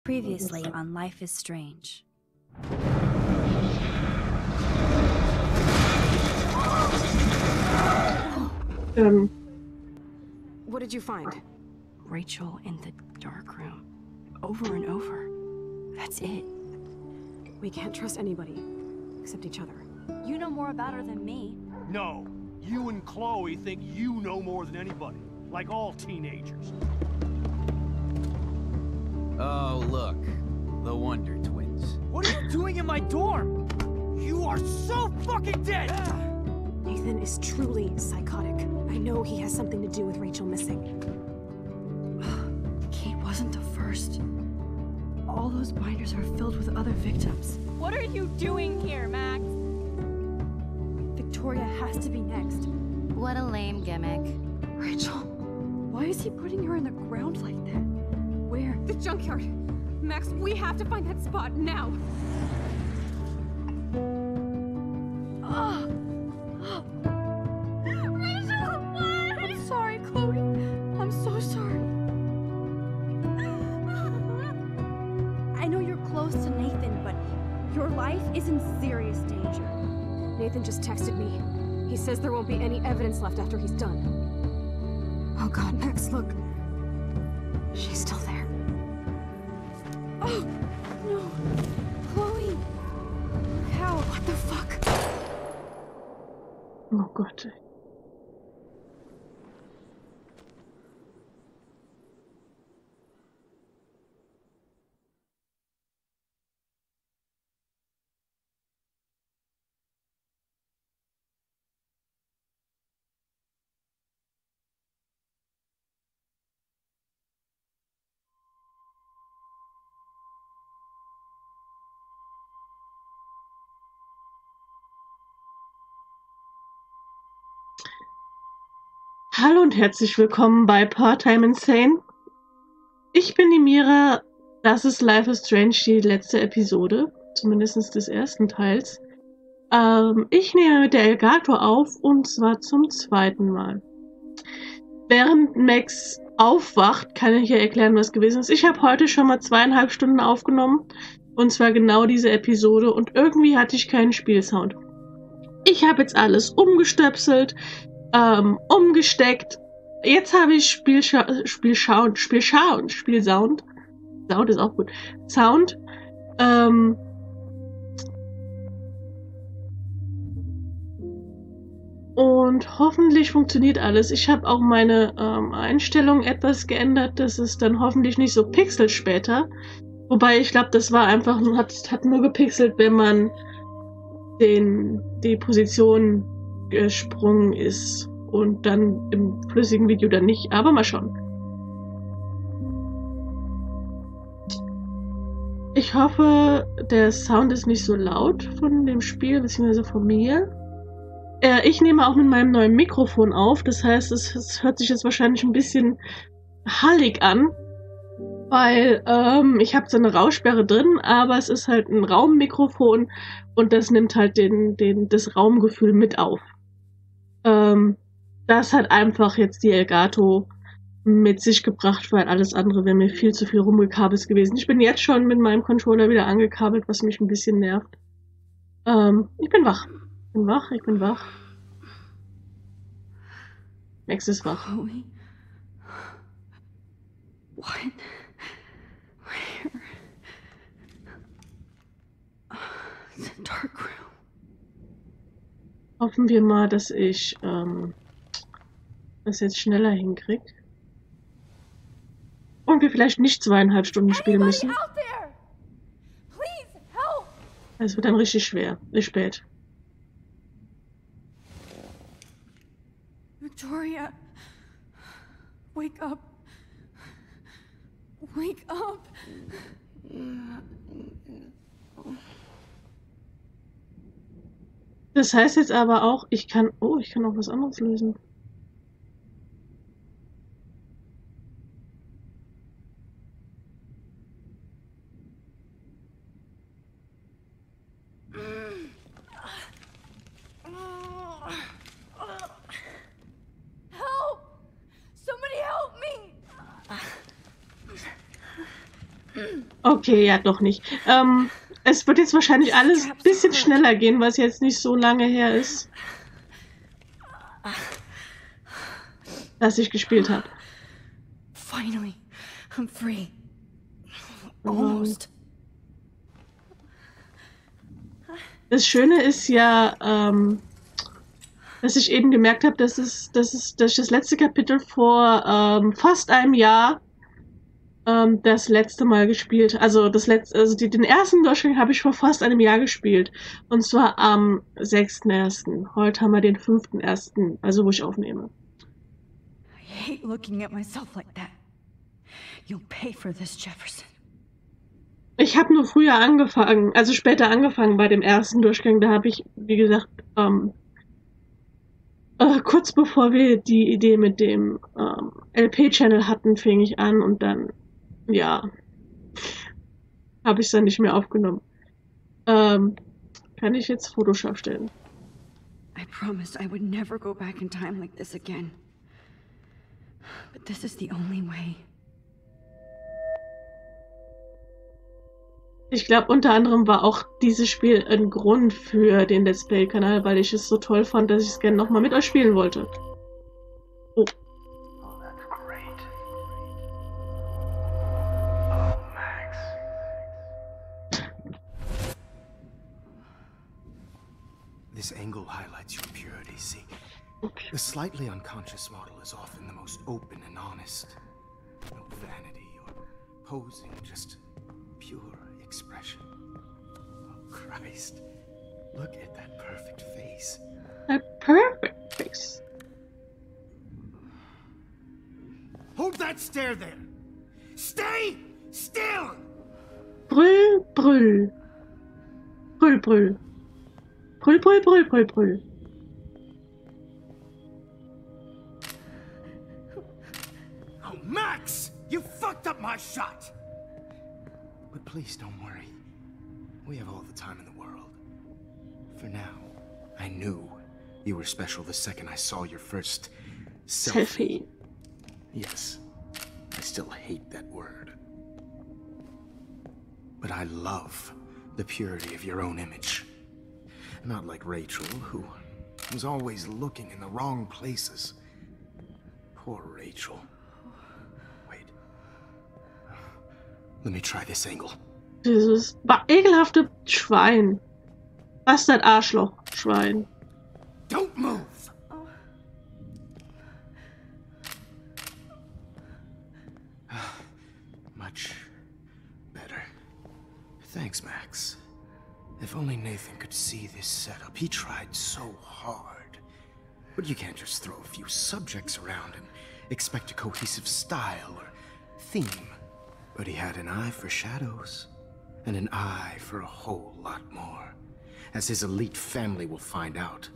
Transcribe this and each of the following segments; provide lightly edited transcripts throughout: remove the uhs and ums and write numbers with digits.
Previously on Life is Strange. What did you find? Rachel in the dark room. Over and over. That's it. We can't trust anybody. Except each other. You know more about her than me. No. You and Chloe think you know more than anybody. Like all teenagers. Oh, look. The Wonder Twins. What are you doing in my dorm? You are so fucking dead! Nathan is truly psychotic. I know he has something to do with Rachel missing. Kate wasn't the first. All those binders are filled with other victims. What are you doing here, Max? Victoria has to be next. What a lame gimmick. Rachel, why is he putting her in the ground like that? Where? The junkyard! Max, we have to find that spot now! Rachel, what? I'm sorry, Chloe. I'm so sorry. I know you're close to Nathan, but your life is in serious danger. Nathan just texted me. He says there won't be any evidence left after he's done. Oh god, Max, look. She's still there. Oh, no. Chloe. How? What the fuck? Oh Gott. Hallo und herzlich willkommen bei Part-Time Insane. Ich bin die Mira, das ist Life is Strange, die letzte Episode, zumindest des ersten Teils. Ich nehme mit der Elgato auf und zwar zum zweiten Mal. Während Max aufwacht, kann ich ja erklären, was gewesen ist. Ich habe heute schon mal 2,5 Stunden aufgenommen und zwar genau diese Episode und irgendwie hatte ich keinen Spielsound. Ich habe jetzt alles umgestöpselt, umgesteckt. Jetzt habe ich Spielsound. Sound ist auch gut. Sound. Und hoffentlich funktioniert alles. Ich habe auch meine Einstellung etwas geändert. Das ist dann hoffentlich nicht so pixelt später. Wobei ich glaube, das war einfach, hat nur gepixelt, wenn man die Position gesprungen ist und dann im flüssigen Video dann nicht, aber mal schauen. Ich hoffe, der Sound ist nicht so laut von dem Spiel, beziehungsweise von mir. Ich nehme auch mit meinem neuen Mikrofon auf, das heißt, es hört sich jetzt wahrscheinlich ein bisschen hallig an, weil ich habe so eine Rauschsperre drin, aber es ist halt ein Raummikrofon und das nimmt halt das Raumgefühl mit auf. Das hat einfach jetzt die Elgato mit sich gebracht, weil alles andere wäre mir viel zu viel rumgekabelt gewesen. Ich bin jetzt schon mit meinem Controller wieder angekabelt, was mich ein bisschen nervt. Ich bin wach. Ich bin wach. Max ist wach. Chloe? What? Where? The dark room. Hoffen wir mal, dass ich das jetzt schneller hinkriege. Und wir vielleicht nicht 2,5 Stunden spielen müssen. Es wird dann richtig schwer. Ist spät. Victoria. Wake up. Wake up. Das heißt jetzt aber auch, ich kann auch was anderes lösen. Help! Somebody help me! Okay, ja, doch nicht. Es wird jetzt wahrscheinlich alles ein bisschen schneller gehen, weil es jetzt nicht so lange her ist, dass ich gespielt habe. Finally, I'm free. Almost. Das Schöne ist ja, dass ich eben gemerkt habe, dass ich das letzte Kapitel vor fast einem Jahr das letzte Mal gespielt. Also den ersten Durchgang habe ich vor fast einem Jahr gespielt. Und zwar am 6.1. Heute haben wir den 5.1., also wo ich aufnehme. I hate looking at myself like that. You'll pay for this, Jefferson. Ich habe nur früher angefangen, also später angefangen bei dem ersten Durchgang. Da habe ich, wie gesagt, kurz bevor wir die Idee mit dem LP-Channel hatten, fing ich an und dann, ja, habe ich es dann nicht mehr aufgenommen. Kann ich jetzt Photoshop stellen? I promised I would never go back in time like this again. But this is the only way. Ich glaube, unter anderem war auch dieses Spiel ein Grund für den Let's Play-Kanal, weil ich es so toll fand, dass ich es gerne nochmal mit euch spielen wollte. Oh. Oh, that's great. Oh, Max. This angle highlights your purity, see? Okay. The slightly unconscious model is often the most open and honest. No vanity or posing, just pure expression. Oh, Christ. Look at that perfect face. A perfect face. Hold that stare there! Stay still! Brüll, brüll. Brüll, brüll. Brüll, brüll, brüll, brüll, brüll. Oh, Max! You fucked up my shot! But please don't worry. We have all the time in the world. For now, I knew you were special the second I saw your first selfie. Yes, I still hate that word. But I love the purity of your own image. Not like Rachel, who was always looking in the wrong places. Poor Rachel. Wait. Let me try this angle. Dieses ekelhafte Schwein. Bastard Arschloch, Schwein. Don't move! Much better. Thanks, Max. If only Nathan could see this setup. He tried so hard. But you can't just throw a few subjects around and expect a cohesive style or theme. But he had an eye for shadows, and an eye for a whole lot more. As his elite family will find out.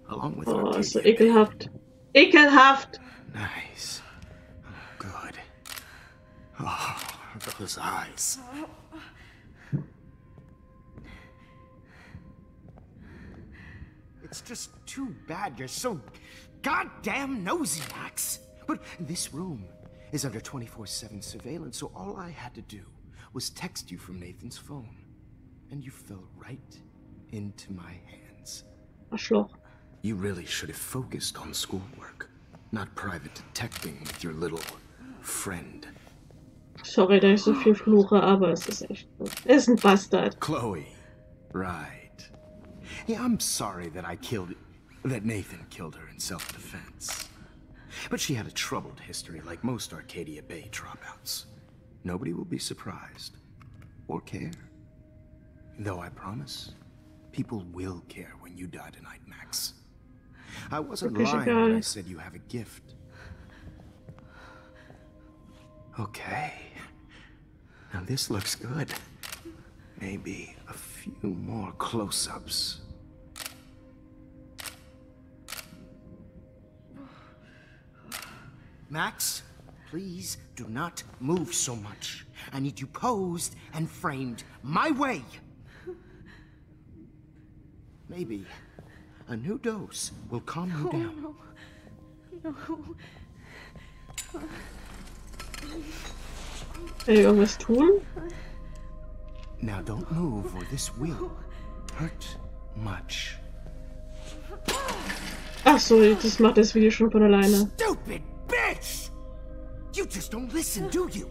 Along with Oh, our ist so TV. ekelhaft. Ekelhaft! Nice. Good. Oh, those eyes. It's just too bad you're so goddamn nosy, Max. But this room is under 24/7 surveillance, so all I had to do was text you from Nathan's phone. And you fell right into my hands. Arschloch. You really should have focused on schoolwork, not private detecting with your little friend. Sorry, dass ich so viel fluche, aber es ist echt gut. Er ist ein Bastard. Chloe. Right. Yeah, I'm sorry that that Nathan killed her in self-defense. But she had a troubled history like most Arcadia Bay dropouts. Nobody will be surprised. Or care. Though I promise, people will care when you die tonight, Max. I wasn't lying when I said you have a gift. Okay. Now this looks good. Maybe a few more close-ups. Max, please do not move so much. I need you posed and framed my way. Maybe a new dose will calm you down. No. Will ich irgendwas tun? Now don't move or this will hurt much. Ach so, das macht das Video schon von alleine. Stupid bitch! You just don't listen, do you?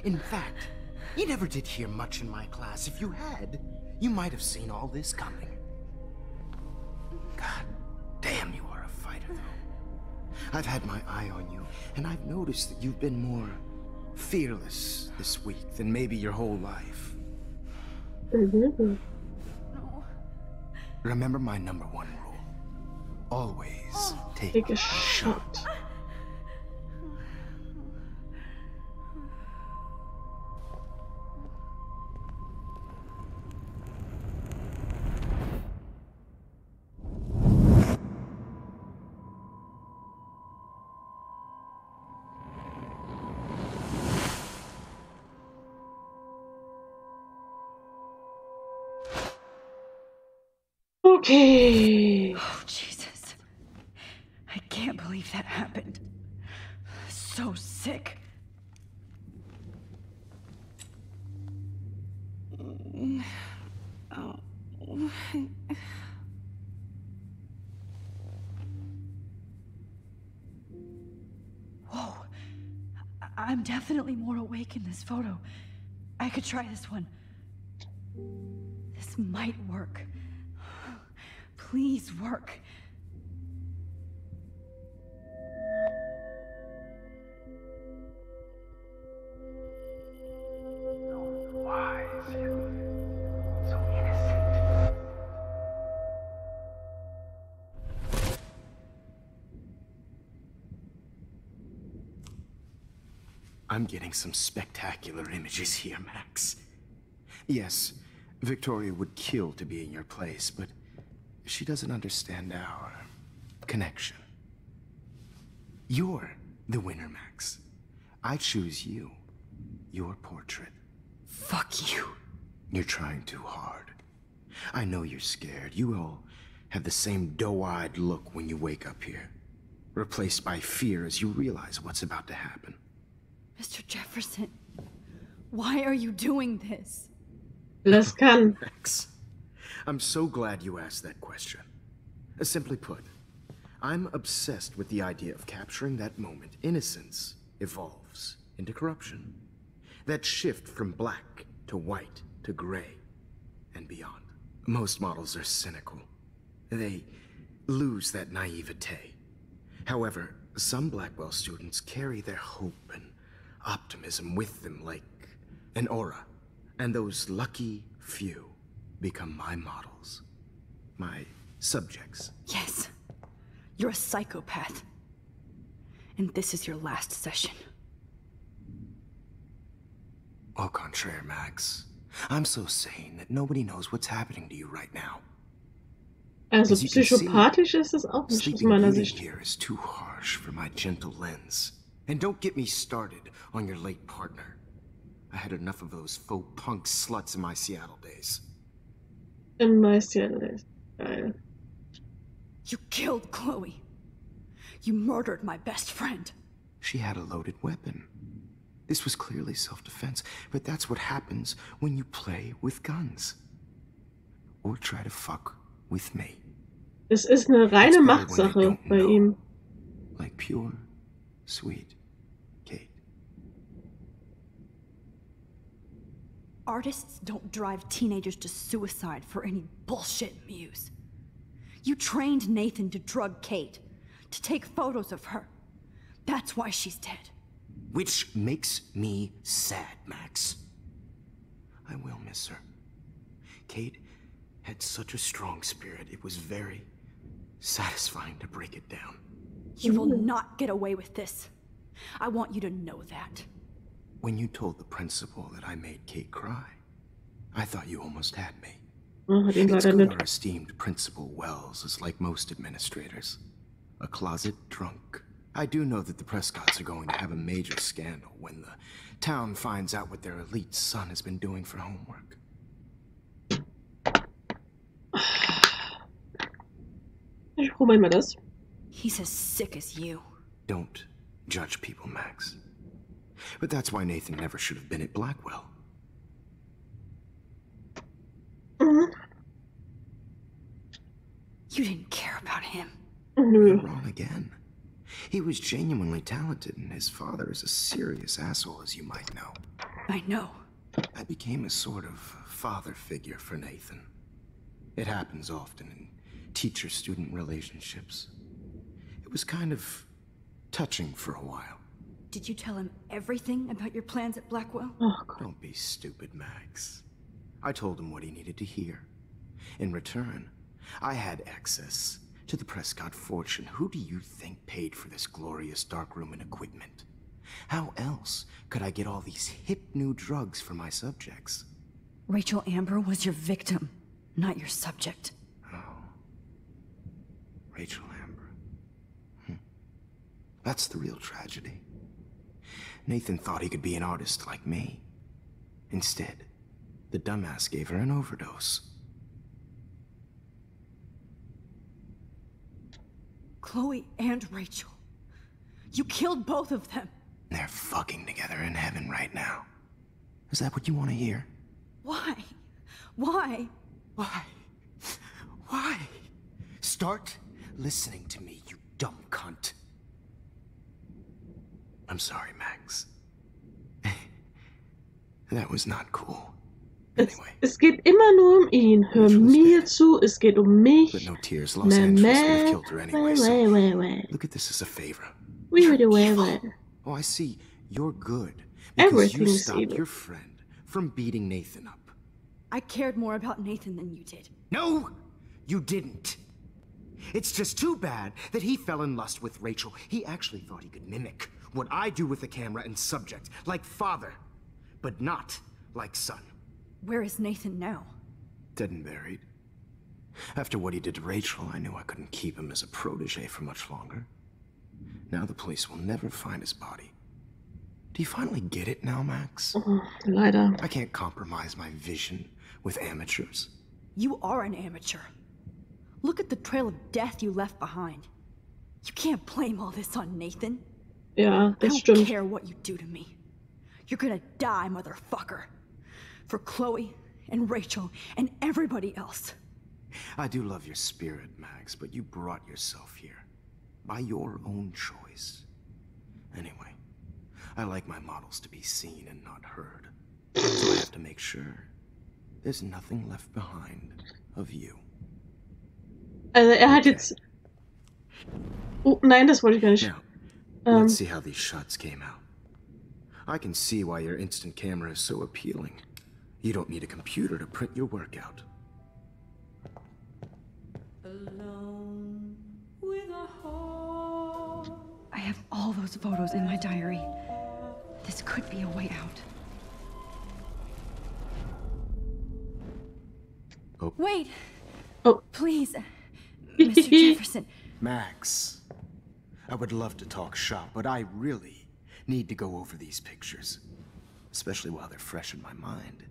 In fact, you never did hear much in my class. If you had, you might have seen all this coming. God damn, you are a fighter, though. I've had my eye on you, and I've noticed that you've been more fearless this week than maybe your whole life. Mhm. Remember my number one rule. Always Take a shot. Okay. Oh, Jesus. I can't believe that happened. So sick. Whoa. I'm definitely more awake in this photo. I could try this one. This might work. Please work. So wise, so innocent. I'm getting some spectacular images here, Max. Yes, Victoria would kill to be in your place, but she doesn't understand our connection. You're the winner, Max. I choose you. Your portrait. Fuck you. You're trying too hard. I know you're scared. You all have the same doe-eyed look when you wake up here, replaced by fear as you realize what's about to happen. Mr. Jefferson, why are you doing this? Das kann. Max, I'm so glad you asked that question. Simply put, I'm obsessed with the idea of capturing that moment innocence evolves into corruption. That shift from black to white to gray and beyond. Most models are cynical. They lose that naivete. However, some Blackwell students carry their hope and optimism with them like an aura. And those lucky few become my models. My subjects. Yes, you're a psychopath. And this is your last session. Au contraire, Max. I'm so sane that nobody knows what's happening to you right now. Also As you can see, psychopathisch ist es auch nicht aus Sleeping meiner Beauty Sicht. here is too harsh for my gentle lens. And don't get me started on your late partner. I had enough of those faux punk sluts in my Seattle days. In my Seattle. Geil. You killed Chloe. You murdered my best friend. She had a loaded weapon. This was clearly self-defense, but that's what happens when you play with guns. Or try to fuck with me. Es ist eine It's reine better when they Machtsache don't bei know. ihm. Like pure, sweet Kate. Artists don't drive teenagers to suicide for any bullshit muse. You trained Nathan to drug Kate, to take photos of her. That's why she's dead. Which makes me sad, Max. I will miss her. Kate had such a strong spirit, it was very satisfying to break it down. You will not get away with this. I want you to know that. When you told the principal that I made Kate cry, I thought you almost had me. Hat ihn It's leider good nicht. our esteemed Principal Wells is like most administrators. A closet drunk. I do know that the Prescotts are going to have a major scandal when the town finds out what their elite son has been doing for homework. Ich probiere mal das. He's as sick as you. Don't judge people, Max. But that's why Nathan never should have been at Blackwell. You didn't care about him. You're wrong again. He was genuinely talented, and his father is a serious asshole, as you might know. I know. I became a sort of father figure for Nathan. It happens often in teacher-student relationships. It was kind of touching for a while. Did you tell him everything about your plans at Blackwell? Oh, God. Don't be stupid, Max. I told him what he needed to hear. In return, I had access to the Prescott fortune. Who do you think paid for this glorious darkroom and equipment? How else could I get all these hip new drugs for my subjects? Rachel Amber was your victim, not your subject. Oh. Rachel Amber. That's the real tragedy. Nathan thought he could be an artist like me. Instead, the dumbass gave her an overdose. Chloe and Rachel. You killed both of them. They're fucking together in heaven right now. Is that what you want to hear? Why? Why? Why? Why? Start listening to me, you dumb cunt. I'm sorry, Max. That was not cool. Anyway. Es geht immer nur ihn. Hör mir zu, es geht mich. But no tears, Los Angeles would have killed her anyway, so look at this as a favor. Oh, I see. You're good. Because Everything you is stopped evil. your friend from beating Nathan up. I cared more about Nathan than you did. No, you didn't. It's just too bad that he fell in lust with Rachel. He actually thought he could mimic what I do with the camera and subject, like father, but not like son. Where is Nathan now? Dead and buried. After what he did to Rachel, I knew I couldn't keep him as a protege for much longer. Now the police will never find his body. Do you finally get it now, Max? Leider. I can't compromise my vision with amateurs. You are an amateur. Look at the trail of death you left behind. You can't blame all this on Nathan. Ja, I das don't stimmt. care what you do to me. You're gonna die, motherfucker. For Chloe and Rachel and everybody else. I do love your spirit, Max, but you brought yourself here. By your own choice. Anyway, I like my models to be seen and not heard. So I have to make sure there's nothing left behind of you. Also hat jetzt... Oh, nein, das wollte ich gar nicht. Now, let's see how these shots came out. I can see why your instant camera is so appealing. You don't need a computer to print your work out. I have all those photos in my diary. This could be a way out. Oh. Wait! Oh. Please, Mr. Jefferson. Max, I would love to talk shop, but I really need to go over these pictures. Especially while they're fresh in my mind.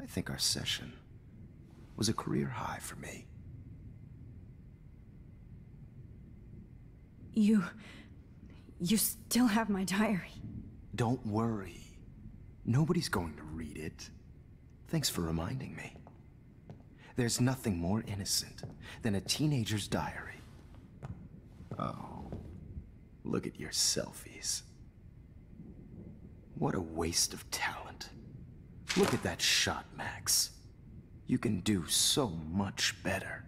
I think our session was a career high for me. You still have my diary. Don't worry. Nobody's going to read it. Thanks for reminding me. There's nothing more innocent than a teenager's diary. Oh, look at your selfies. What a waste of talent. Look at that shot, Max. You can do so much better.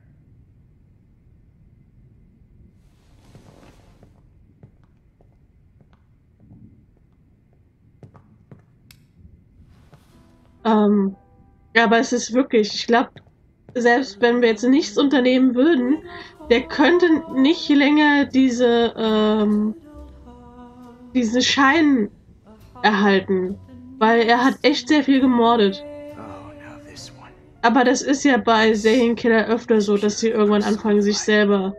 Ja, aber es ist wirklich, ich glaube, selbst wenn wir jetzt nichts unternehmen würden, der könnte nicht länger diesen Schein erhalten, weil er hat echt sehr viel gemordet. Aber das ist ja bei Serienkiller öfter so, dass sie irgendwann anfangen, sich selber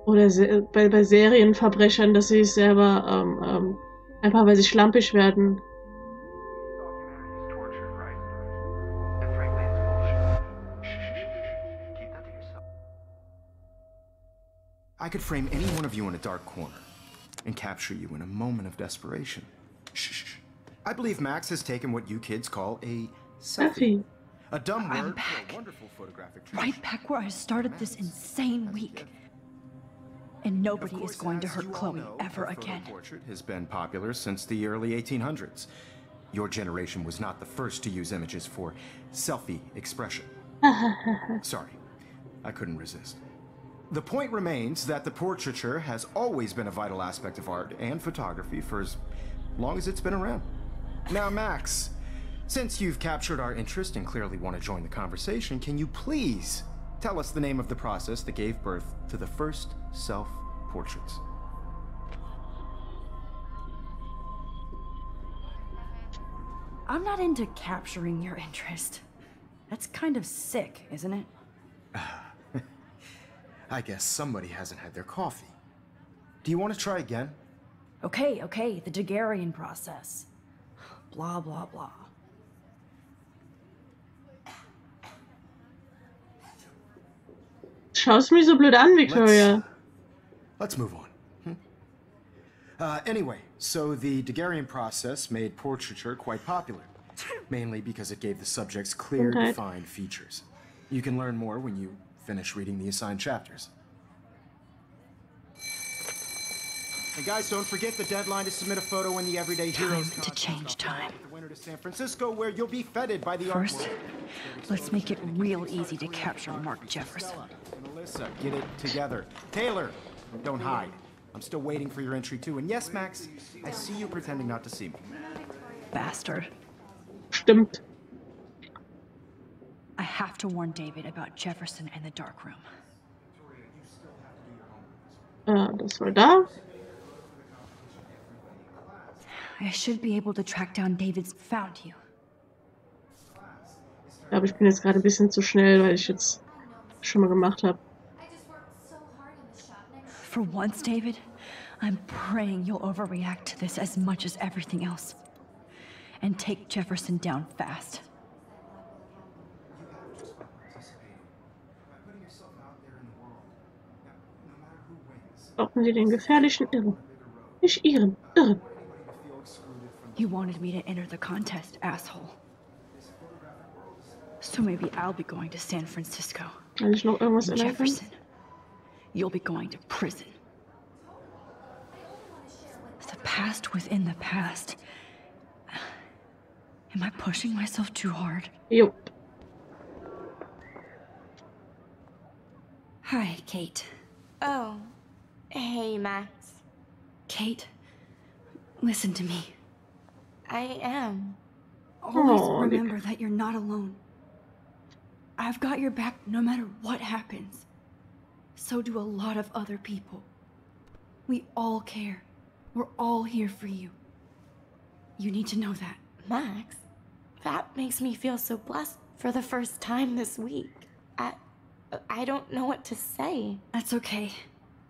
oder bei Serienverbrechern, dass sie sich selber einfach, weil sie schlampig werden. I could frame any one of you in a dark corner and capture you in a moment of desperation. Shh. I believe Max has taken what you kids call a selfie. A dumb I'm word for back. a wonderful photographic Right back where I started this insane week. And nobody is going to hurt Chloe ever again. Portrait has been popular since the early 1800s. Your generation was not the first to use images for selfie expression. Sorry, I couldn't resist. The point remains that the portraiture has always been a vital aspect of art and photography for as long as it's been around. Now, Max, since you've captured our interest and clearly want to join the conversation, can you please tell us the name of the process that gave birth to the first self-portraits? I'm not into capturing your interest. That's kind of sick, isn't it? I guess somebody hasn't had their coffee. Do you want to try again? Okay, the Daguerrean process. Blah, blah, blah. Schaust mich so blöd an, Victoria. Let's move on. Anyway, so the Daguerrean process made portraiture quite popular, mainly because it gave the subjects clear, defined features. You can learn more when you finish reading the assigned chapters. And guys, don't forget the deadline to submit a photo in the Everyday Heroes Time to change time. The winter to San Francisco, where you'll be feted by the First, artwork. let's make it real easy to capture Mark Jefferson. And Alyssa, get it together. Taylor, don't hide. I'm still waiting for your entry too. And yes, Max, I see you pretending not to see me. Bastard. Stimmt. I have to warn David about Jefferson and the dark room. Das war da. I should be able to track down David's found you. Ich glaube, ich bin jetzt gerade ein bisschen zu schnell, weil ich jetzt schon mal gemacht habe. For once, David, I'm praying you'll overreact to this as much as everything else. And take Jefferson down fast. Brauchen Sie den gefährlichen Irren. Nicht Ihren, Irren. You wanted me to enter the contest, asshole. So maybe I'll be going to San Francisco. Kann ich noch irgendwas And ändern? Jefferson, you'll be going to prison. The past within the past. Am I pushing myself too hard? Jo. Hi, Kate. Oh, hey, Max. Kate, listen to me. I am. Always Aw, remember that you're not alone. I've got your back no matter what happens. So do a lot of other people. We all care. We're all here for you. You need to know that. Max, that makes me feel so blessed for the first time this week. I don't know what to say. That's okay.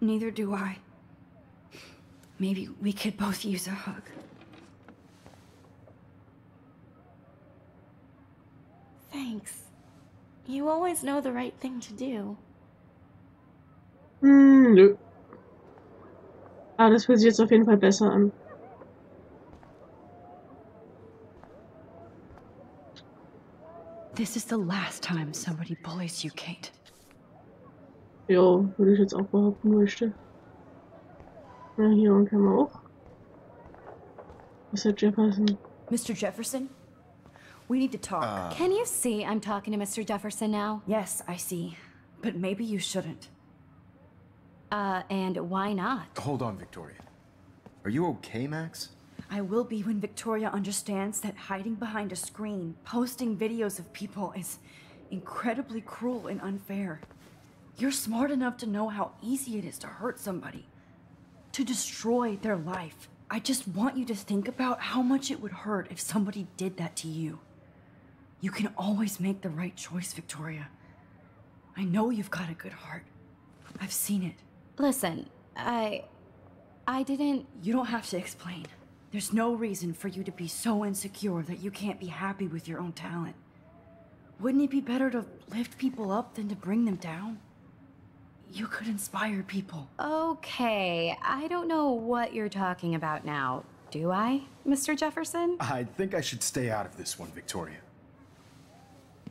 Neither do I. Maybe we could both use a hug. Thanks. You always know the right thing to do. Nö. Ah, das fühlt sich jetzt auf jeden Fall besser an. This is the last time somebody bullies you, Kate. Jo, würde ich jetzt auch behaupten möchte. Na, hier und können wir auch. Was hat Jefferson? Mr. Jefferson? We need to talk. Can you see I'm talking to Mr. Jefferson now? Yes, I see. But maybe you shouldn't. And why not? Hold on, Victoria. Are you okay, Max? I will be when Victoria understands that hiding behind a screen, posting videos of people is incredibly cruel and unfair. You're smart enough to know how easy it is to hurt somebody, to destroy their life. I just want you to think about how much it would hurt if somebody did that to you. You can always make the right choice, Victoria. I know you've got a good heart. I've seen it. Listen, I didn't... You don't have to explain. There's no reason for you to be so insecure that you can't be happy with your own talent. Wouldn't it be better to lift people up than to bring them down? You could inspire people. Okay, I don't know what you're talking about now. Do I, Mr. Jefferson? I think I should stay out of this one, Victoria.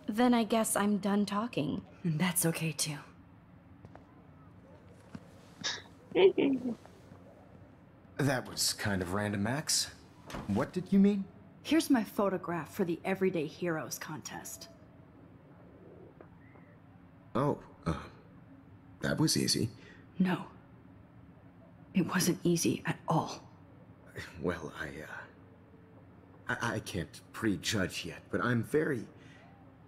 Then I guess I'm done talking. And that's okay too. That was kind of random, Max. What did you mean? Here's my photograph for the Everyday Heroes contest. Oh, that was easy. No. It wasn't easy at all. Well, I can't prejudge yet, but I'm very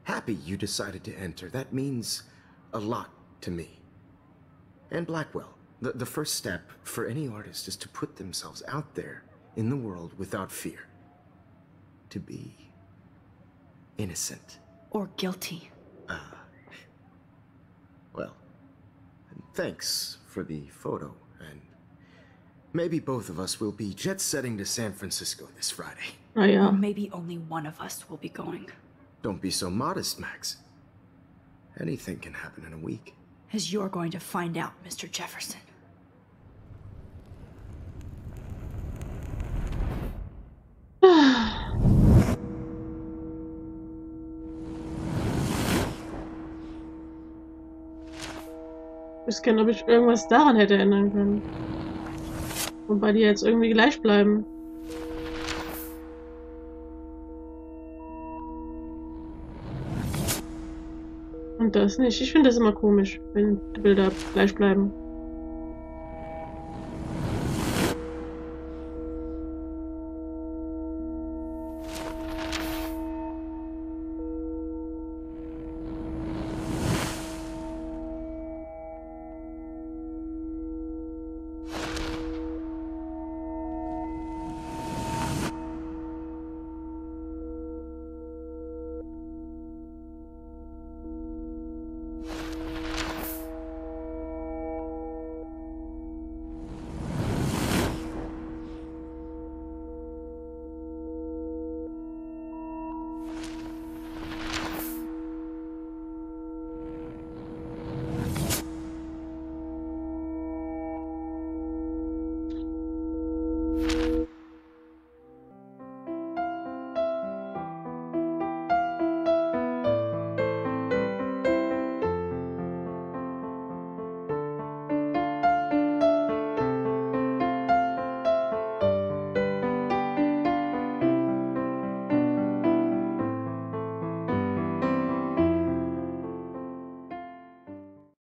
happy you decided to enter. That means a lot to me. And Blackwell. The first step for any artist is to put themselves out there in the world without fear. To be innocent. Or guilty. Well, thanks for the photo, and maybe both of us will be jet-setting to San Francisco this Friday. Oh yeah. Or maybe only one of us will be going. Don't be so modest, Max. Anything can happen in a week. As you're going to find out, Mr. Jefferson. Ich wüsste gerne, ob ich irgendwas daran hätte ändern können. Wobei die jetzt irgendwie gleich bleiben. Und das nicht. Ich finde das immer komisch, wenn die Bilder gleich bleiben.